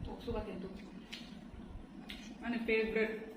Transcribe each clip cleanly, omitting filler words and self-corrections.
Toksu batin tu. Mana favorite?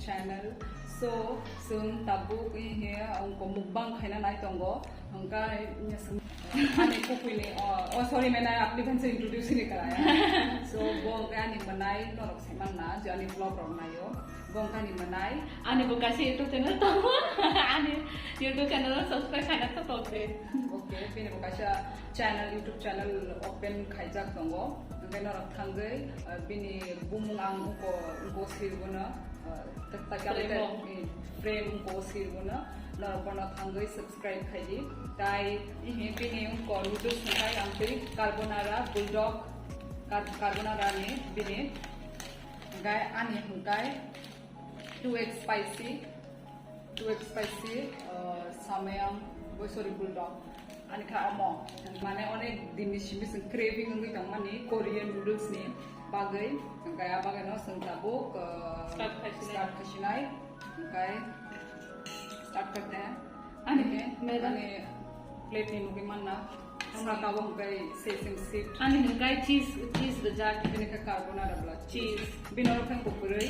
Channel. So soon tabuk ini angko mukbang kena naik tonggo. Angka ane kuku ini. Oh sorry, mana apni kan saya introduce ini kerana. So bong kan ini menai norok seman na, jadi vlog orang nayo. Bong kan ini menai. Ane buka si YouTube channel tonggo. Ane YouTube channel subscribe kena tu tonggo. Okay, ini buka channel YouTube channel open kaijak tonggo. Angka norok tanggai. Bini bumung angko sirguna. Frame को सिरगुना नरपना थंगई subscribe खाई ताई इहे पिने उनको noodles खाई आंते carbonara bulldog carbonara ने बिने गाय आने गाय 2x spicy सामयाम वो सॉरी बुलडॉग आने खा अमो माने अनेक दिनिशिमिस क्रेविंग उनकी तमाने कोरियन नूडल्स ने bagai kaya bagai no sentabuk start kashinai kaya start करते हैं आने के मैंने प्लेट में मुझे मन्ना साथ आवो गए सेसम सीड आने में गए चीज बजा के बिना का कार्बोनारा ब्ला चीज बिना रखन कुकुरे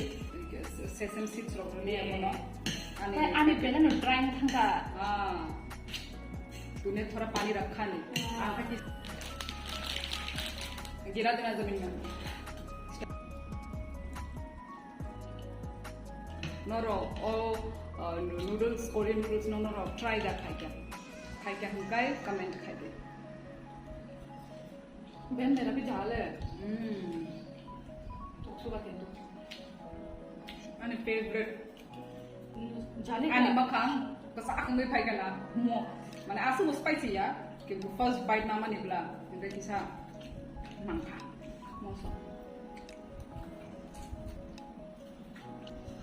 सेसम सीड्स रखने हैं मनो आने पे ना ड्राइंग थंगा तूने थोड़ा पानी रखा नहीं आँख की गिरा देना जमीन में नरो नूडल्स कोरियन नूडल्स नरो ट्राई दा खाई क्या हुकाई कमेंट खाई दे बेन मेरा भी झाल है तो सुबह के तो आने फेवरेट जाने आने मखान बस आखिर में भाई का ना मो माने आसु वो स्पाइसी या कि फर्स्ट बाइट नामा निकला इधर किसा मखा मौसम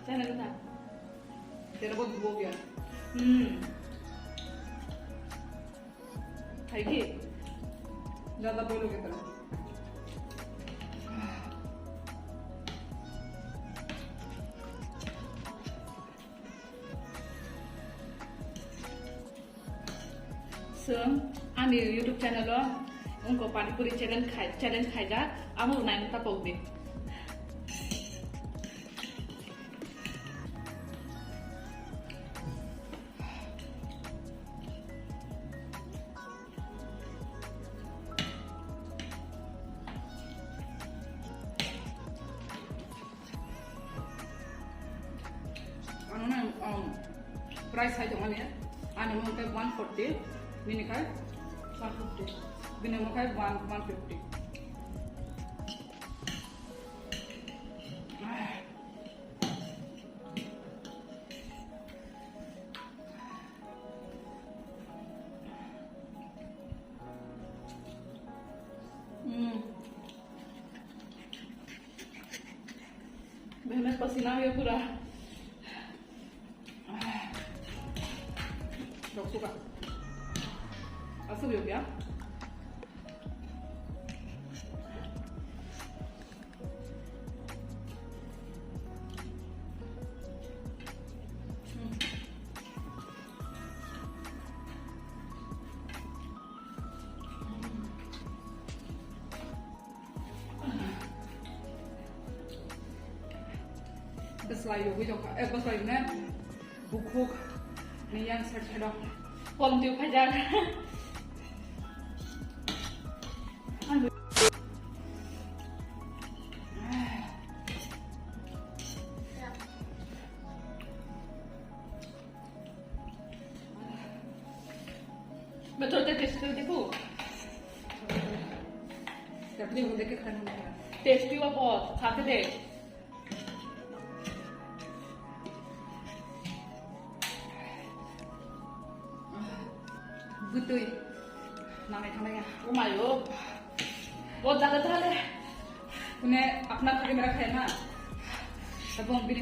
चैनल था तेरा बहुत वो गया खाएगी ज़्यादा बोलोगे तो so आने YouTube channel लो उनको पानीपुरी challenge खाएगा आमु नाइन तक पहुँचे price hai jangan ya ane mau kai 140 ini kai 150 bini mau kai 150 मैं पसीना आ गया पूरा suka asal ya selain itu juga selainnya buku nih yang saya Pom tiêu khai ra betul teh tes itu देखो देख के खाना है tasty हुआ बहुत, खा के देख। गुतुई नामे खाना है ओ माय गॉड, बहुत ज्यादा था ले। उन्हें अपना खा के मेरा खाया ना तब हम भी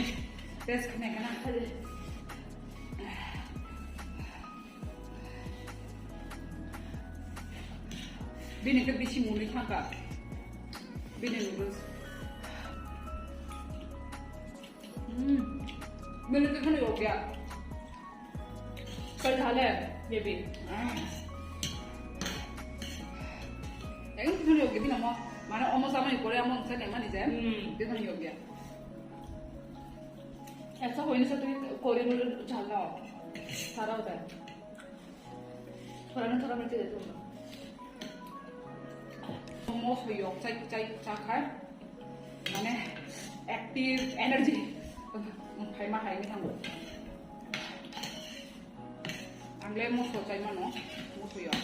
टेस्ट करने का ना बिने के बीच मुंह में खाका बिने नूडल्स मेरे तो खाने हो गया कल खा ले ये भी। Em không hiểu cái gì nào mà nó almost sama Korea mà sẽ này mà đi xem cái không hiểu kìa ऐसा हो नहीं सकता कि कोरियन नूडल झाला हो, सारा होता है। थोड़ा ना थोड़ा मिर्च दे दो। almost हुई हो चाय खाए माने active energy phải mà hay mới thằng anh lấy một số cháy mà nó một huई हो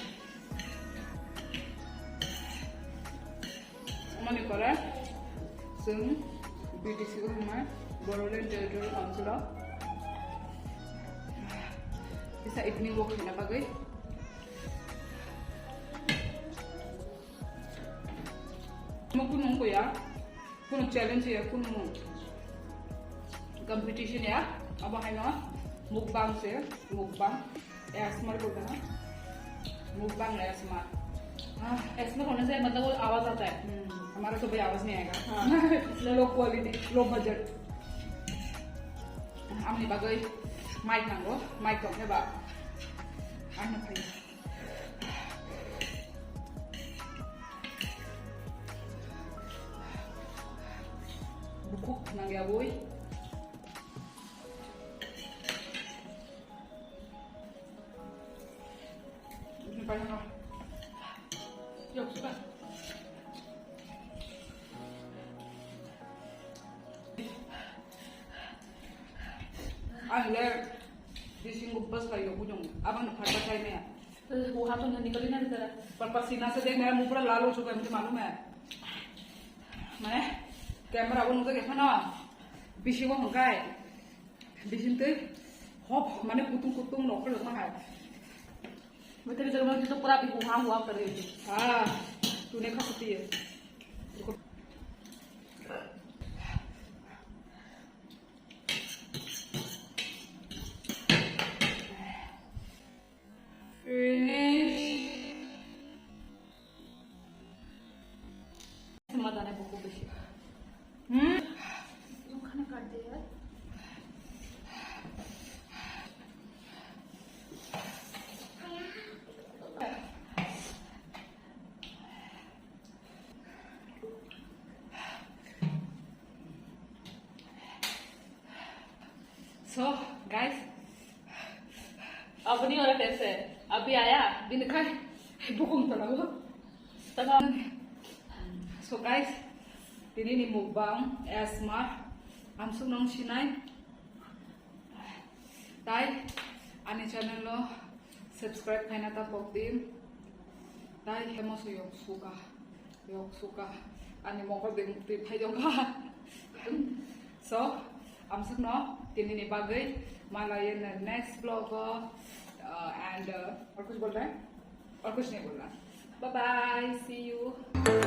Mani kore, sung BTC ko humay, Boroland Territorial Council of. Isa evening walk na bagay. Makunong ko ya, kuno challenge ya, kuno competition ya, aba hay na mukbang se, mukbang, smart ko na, mukbang na smart. इसमें होने से मतलब वो आवाज आता है। हमारा तो भाई आवाज नहीं आएगा इसलिए लो क्वालिटी लो बजट हमने बागै माइक नांगौ माइक दं हेबा आंनो फैयो बुku nangya boy ini banyak Yok süper. ले दिसिंग बस का यो बुझो अब हम फटा खाई में वो हाथ तो निकल ही नहीं तेरा। पर पसीना से देख मेरा मुंह पूरा लाल हो चुका है मुझे मालूम है मैं कैमरा वो नुका देखा ना बिशी वो हंगाई बिशिन ते हॉप माने कुतुम नौकर लगना है मैं तेरी जरूरत तो पूरा भी हुआ कर रही थी। हाँ तूने खा सकती है समाधान है बहुत बेशी। तू खाना काट दे यार। So guys अब नहीं हो रहा कैसे? अभी आया दिन खाए बुकुम तो लगो तब So guys ini ni mukbang asma amsuk nong sinai tai ani channel lo subscribe kaina ta pokdim tai hemos yok suka ani mongkol ding ti phajong ka so amsuk no ini ni bagai malayan next vlog and और कुछ बोल रहा है और कुछ नहीं बोल रहा bye bye see you